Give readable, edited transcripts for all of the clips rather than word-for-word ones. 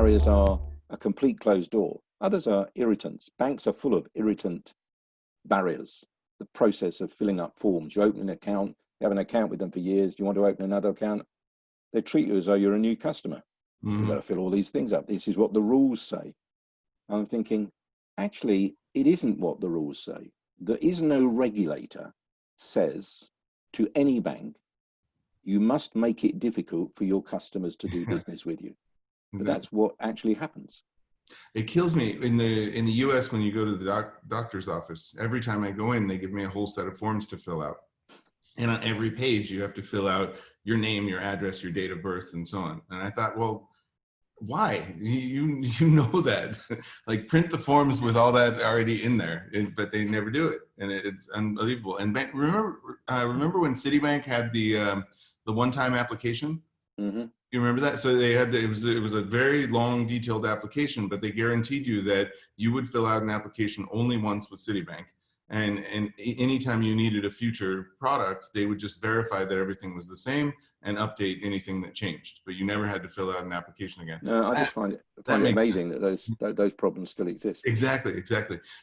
barriers are a complete closed door. Others are irritants. Banks are full of irritant barriers. The process of filling up forms. You open an account, you have an account with them for years, you want to open another account, they treat you as though you're a new customer. You've got to fill all these things up. This is what the rules say. I'm thinking, actually, it isn't what the rules say. There is no regulator says to any bank, you must make it difficult for your customers to do business with you. But that's what actually happens. It kills me in the US when you go to the doctor's office. Every time I go in, they give me a whole set of forms to fill out. And on every page, you have to fill out your name, your address, your date of birth, and so on. And I thought, well, why? You know that. Like, print the forms with all that already in there, but they never do it, and it's unbelievable. And remember when Citibank had the one-time application? Mm-hmm. You remember that? So they had it was a very long, detailed application, but they guaranteed you that you would fill out an application only once with Citibank. And anytime you needed a future product, they would just verify that everything was the same and update anything that changed. But you never had to fill out an application again. No, I just find it amazing that those problems still exist. Exactly.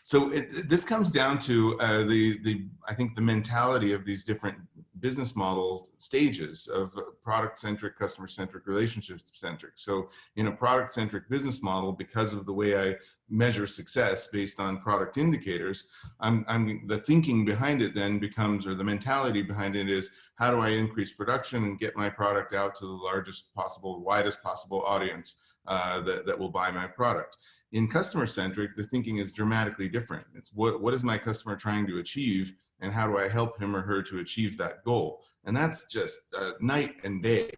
So this comes down to I think the mentality of these different business model stages of product-centric, customer-centric, relationship-centric. So in a product-centric business model, because of the way I measure success based on product indicators, the thinking behind it then becomes, or the mentality behind it is, how do I increase production and get my product out to the largest possible, widest possible audience that will buy my product? In customer-centric, the thinking is dramatically different. It's what is my customer trying to achieve, and how do I help him or her to achieve that goal? And that's just night and day.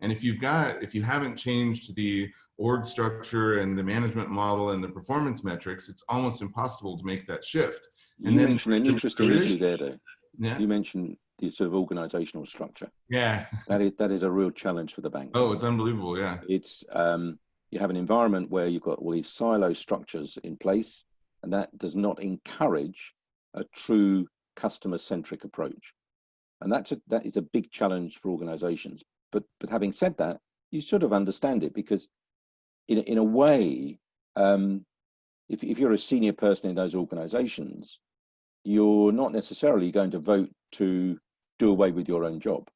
And if you haven't changed the org structure and the management model and the performance metrics, it's almost impossible to make that shift. And you mentioned an interesting issue there, though. Yeah. You mentioned the sort of organizational structure. Yeah. That is a real challenge for the banks. Oh, it's unbelievable. Yeah. It's you have an environment where you've got all these silo structures in place, and that does not encourage a true customer-centric approach. And that is a big challenge for organizations. But having said that, you sort of understand it, because in a way, if you're a senior person in those organizations, you're not necessarily going to vote to do away with your own job.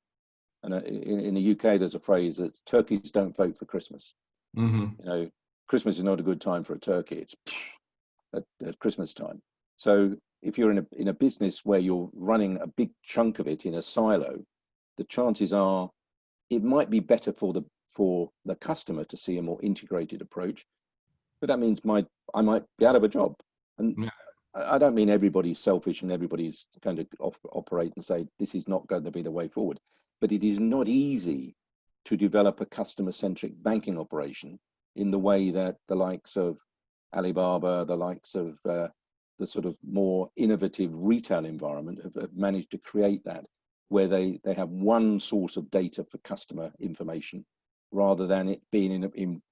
And in the UK, there's a phrase that turkeys don't vote for Christmas. Mm-hmm. Christmas is not a good time for a turkey. It's at Christmas time. So if you're in a business where you're running a big chunk of it in a silo, the chances are it might be better for the customer to see a more integrated approach. But that means I might be out of a job. And yeah. I don't mean everybody's selfish and everybody's going to operate and say, this is not going to be the way forward. But it is not easy to develop a customer-centric banking operation in the way that the likes of Alibaba, the likes of the sort of more innovative retail environment have managed to create that, where they have one source of data for customer information, rather than it being in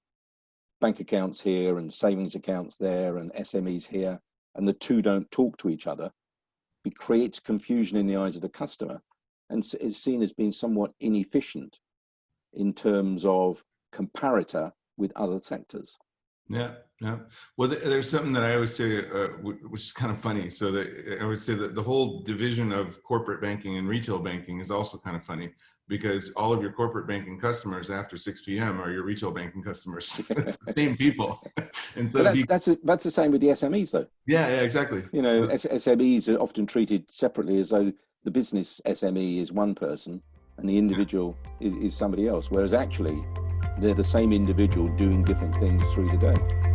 bank accounts here and savings accounts there and SMEs here, and the two don't talk to each other. It creates confusion in the eyes of the customer, and is seen as being somewhat inefficient in terms of comparator with other sectors. Yeah. Well, there's something that I always say, which is kind of funny. So I always say that the whole division of corporate banking and retail banking is also kind of funny, because all of your corporate banking customers after 6 p.m. are your retail banking customers. It's the same people. And so that's the same with the SMEs, though. Yeah, exactly. SMEs are often treated separately, as though the business SME is one person and the individual is somebody else, whereas actually they're the same individual doing different things through the day.